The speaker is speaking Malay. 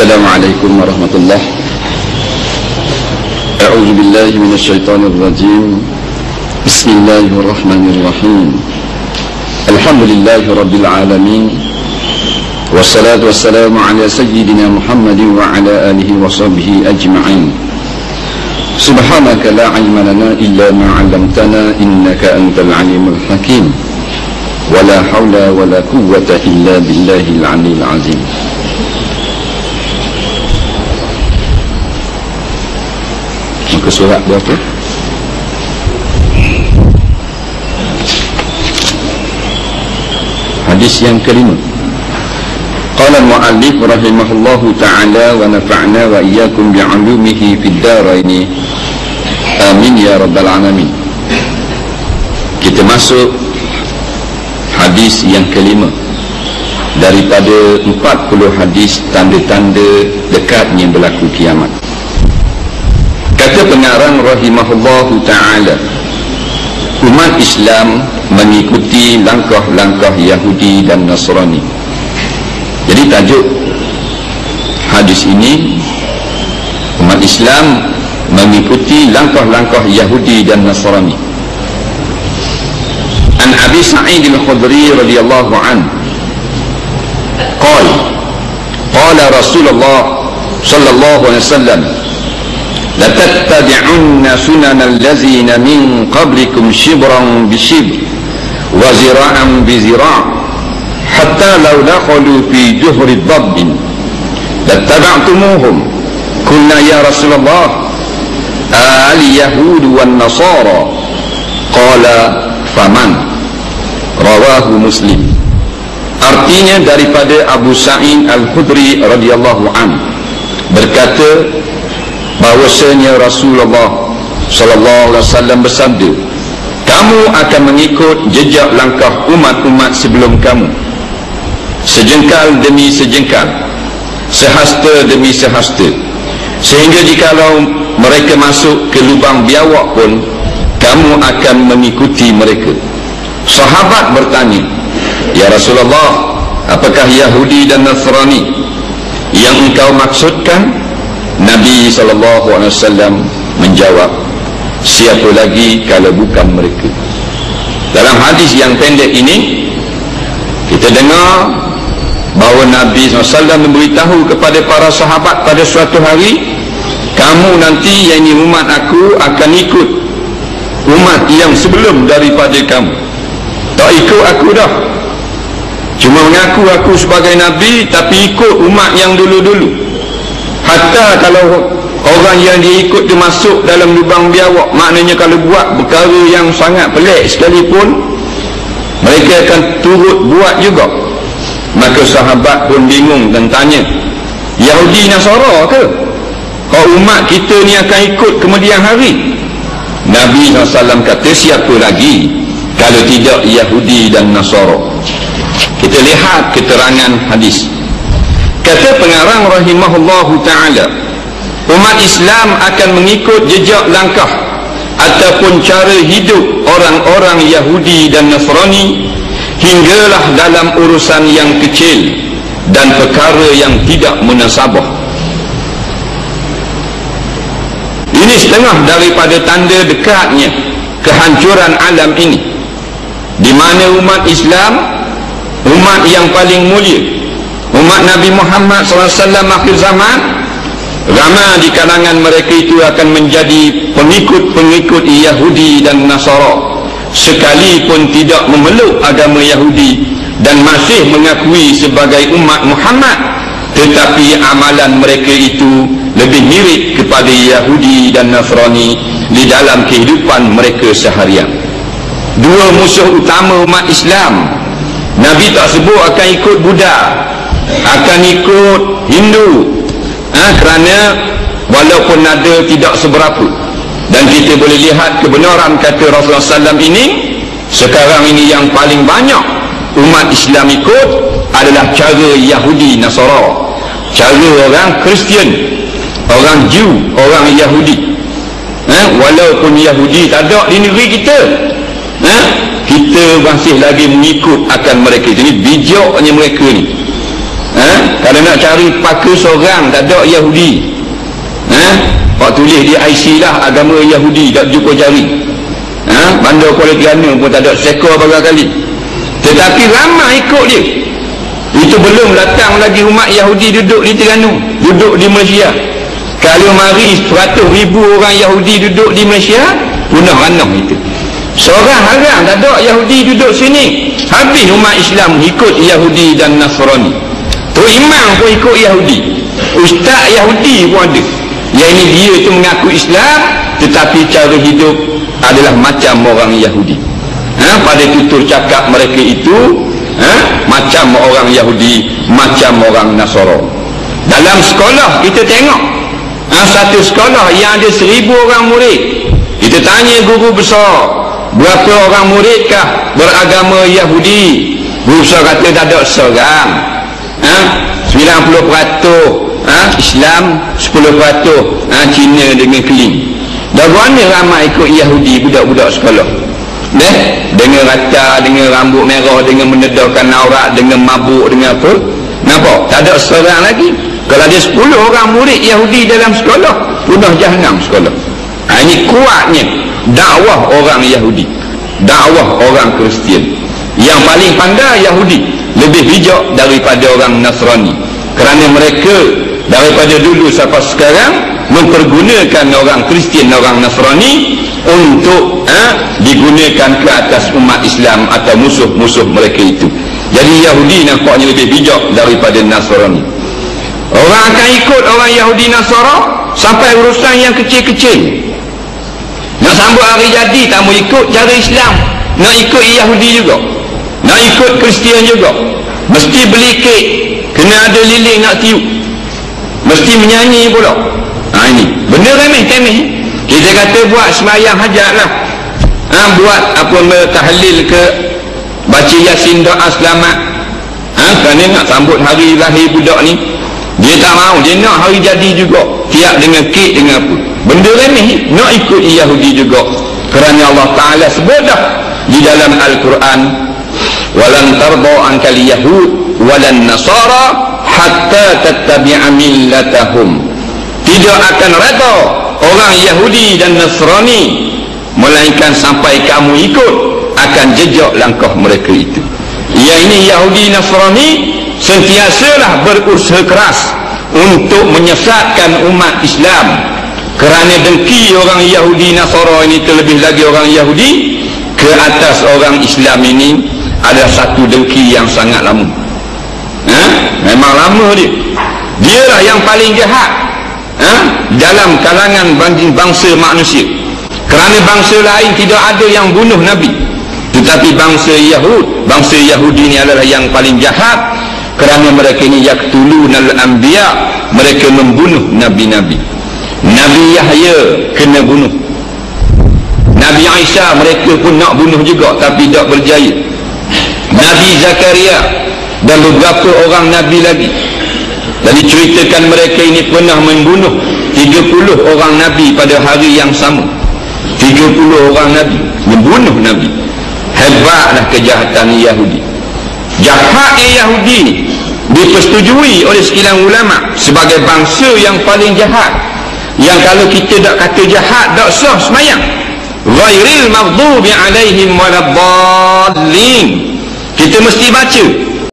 Assalamualaikum warahmatullahi. A'udzu billahi minasyaitonir rajim. Bismillahirrahmanirrahim. Alhamdulillahi rabbil alamin. Wassalatu wassalamu ala sayyidina Muhammadin wa ala alihi wa sahbihi ajma'in. Subhanaka la ilma lana illa ma 'allamtana innaka antal alimul hakim. Wala haula wala quwwata illa billahil aliyyil azim. Muka surat berapa? Hadis yang kelima. Qala al-mu'allif rahimahullahu ta'ala wa nafa'na wa iyyakum bi'ulumihi fid dharain. Amin ya rabbal alamin. Kita masuk hadis yang kelima daripada 40 hadis tanda-tanda dekatnya berlaku kiamat. Kata pengarang rahimahullahu ta'ala, umat Islam mengikuti langkah-langkah Yahudi dan Nasrani. Jadi tajuk hadis ini, umat Islam mengikuti langkah-langkah Yahudi dan Nasrani. An Abi Sa'id al-Khudri radhiyallahu anhu qala Rasulullah sallallahu alaihi wasallam, لَتَتَّبِعُنَّ سُنَنَ الَّذِينَ مِنْ قَبْلِكُمْ شِبْرًا بِشِبْرٍ وَزِرَاعًا بِزِرَاعٍ حَتَّى لَوْ دَخَلُوا فِي جُحْرِ ضَبٍّ لَاتَّبَعْتُمُوهُمْ قُلْنَا يَا رَسُولَ اللَّهِ الْيَهُودُ وَالنَّصَارَى قَالَ فَمَنْ رواه مسلم. Artinya daripada Abu Sa'id al-Khudri radhiyallahu anhu berkata bahwasanya Rasulullah sallallahu alaihi wasallam bersabda, kamu akan mengikut jejak langkah umat-umat sebelum kamu, sejengkal demi sejengkal, sehasta demi sehasta, sehingga jikalau mereka masuk ke lubang biawak pun kamu akan mengikuti mereka. Sahabat bertanya, ya Rasulullah, apakah Yahudi dan Nasrani yang engkau maksudkan? Nabi SAW menjawab, siapa lagi kalau bukan mereka. Dalam hadis yang pendek ini kita dengar bahawa Nabi SAW memberitahu kepada para sahabat pada suatu hari, kamu nanti, yang ini umat aku, akan ikut umat yang sebelum daripada kamu. Tak ikut aku dah, cuma mengaku aku sebagai Nabi, tapi ikut umat yang dulu-dulu. Hatta kalau orang yang diikut dia masuk dalam lubang biawak, maknanya kalau buat perkara yang sangat pelik sekalipun, mereka akan turut buat juga. Maka sahabat pun bingung dan tanya, Yahudi Nasara ke? Kalau umat kita ni akan ikut kemudian hari? Nabi SAW kata, siapa lagi kalau tidak Yahudi dan Nasara? Kita lihat keterangan hadis. Kata pengarang rahimahullahu ta'ala, umat Islam akan mengikut jejak langkah ataupun cara hidup orang-orang Yahudi dan Nasrani hinggalah dalam urusan yang kecil dan perkara yang tidak munasabah. Ini setengah daripada tanda dekatnya kehancuran alam ini, di mana umat Islam, umat yang paling mulia, umat Nabi Muhammad SAW akhir zaman, ramai di kalangan mereka itu akan menjadi pengikut-pengikut Yahudi dan Nasara, sekalipun tidak memeluk agama Yahudi dan masih mengakui sebagai umat Muhammad, tetapi amalan mereka itu lebih mirip kepada Yahudi dan Nasrani di dalam kehidupan mereka seharian. Dua musuh utama umat Islam, Nabi tak sebut akan ikut Buddha, akan ikut Hindu, kerana walaupun ada tidak seberapa. Dan kita boleh lihat kebenaran kata Rasulullah SAW ini, sekarang ini yang paling banyak umat Islam ikut adalah cara Yahudi Nasara, cara orang Kristian, orang Jew, orang Yahudi. Walaupun Yahudi tak ada di negeri kita, kita masih lagi mengikut akan mereka. Jadi bijaknya mereka ni, Kalau nak cari pakar seorang tak ada Yahudi, Pak tulis di IC lah agama Yahudi, tak jumpa cari. Bandar Kuala Terengganu pun tak ada sekor berapa kali, tetapi ramai ikut dia. Itu belum datang lagi umat Yahudi duduk di Terengganu, duduk di Malaysia. Kalau mari 100,000 orang Yahudi duduk di Malaysia, punah ranah itu. Seorang harang tak ada Yahudi duduk sini, habis umat Islam ikut Yahudi dan Nasrani. Tu imam pun ikut Yahudi, ustaz Yahudi pun ada. Yang ini dia tu mengaku Islam, tetapi cara hidup adalah macam orang Yahudi. Pada tutur cakap mereka itu macam orang Yahudi, macam orang Nasara. Dalam sekolah kita tengok, satu sekolah yang ada 1,000 orang murid, kita tanya guru besar, berapa orang muridkah beragama Yahudi? Guru besar kata tak ada seorang. 90% Islam, 10% Cina dengan Keling. Dah mana ramai ikut Yahudi budak-budak sekolah, dengan rata, dengan rambut merah, dengan menedahkan aurat, dengan mabuk, dengan apa. Nampak? Tak ada seorang lagi. Kalau ada 10 orang murid Yahudi dalam sekolah, punah jahanam sekolah. Ini kuatnya dakwah orang Yahudi, dakwah orang Kristian. Yang paling pandai Yahudi, lebih bijak daripada orang Nasrani, kerana mereka daripada dulu sampai sekarang mempergunakan orang Kristian, orang Nasrani untuk digunakan ke atas umat Islam atau musuh-musuh mereka itu. Jadi Yahudi nampaknya lebih bijak daripada Nasrani. Orang akan ikut orang Yahudi Nasara sampai urusan yang kecil-kecil. Nak sambut hari jadi tak mau ikut cara Islam, nak ikut Yahudi juga, nak ikut Kristian juga. Mesti beli kek, kena ada lilin nak tiup, mesti menyanyi pula. Ini benda remeh-temeh. Kita kata buat sembahyang hajat lah, buat apa tahlil ke, baca Yasin, doa selamat, kerana nak sambut hari lahir budak ni. Dia tak mau, dia nak hari jadi juga, tiap dengan kek, dengan apa. Benda remeh, nak ikut Yahudi juga. Kerana Allah Ta'ala sebut dah di dalam Al-Quran, walan tarda ankal yahud walan nasara hatta tattabi'a millatahum. Tidak akan reda orang Yahudi dan Nasrani melainkan sampai kamu ikut akan jejak langkah mereka itu. Yang ini Yahudi Nasrani sentiasalah berusaha keras untuk menyesatkan umat Islam, kerana dengki orang Yahudi Nasara ini, terlebih lagi orang Yahudi ke atas orang Islam ini adalah satu dengki yang sangat lama. Memang lama dia. Dialah yang paling jahat dalam kalangan bangsa manusia, kerana bangsa lain tidak ada yang bunuh Nabi, tetapi bangsa Yahudi ini adalah yang paling jahat, kerana mereka ini yaqtulunal anbiya, mereka membunuh nabi-nabi. Nabi Yahya kena bunuh, Nabi Isa mereka pun nak bunuh juga tapi tak berjaya. Nabi Zakaria dan beberapa orang nabi lagi. Dan diceritakan mereka ini pernah membunuh 30 orang nabi pada hari yang sama. 30 orang nabi, membunuh nabi. Hebatlah kejahatan Yahudi. Jahatnya Yahudi dipersetujui oleh sekian ulama sebagai bangsa yang paling jahat, yang kalau kita tak kata jahat tak sah semayang. Ghairil maghdubi alaihim waladdallin. Kita mesti baca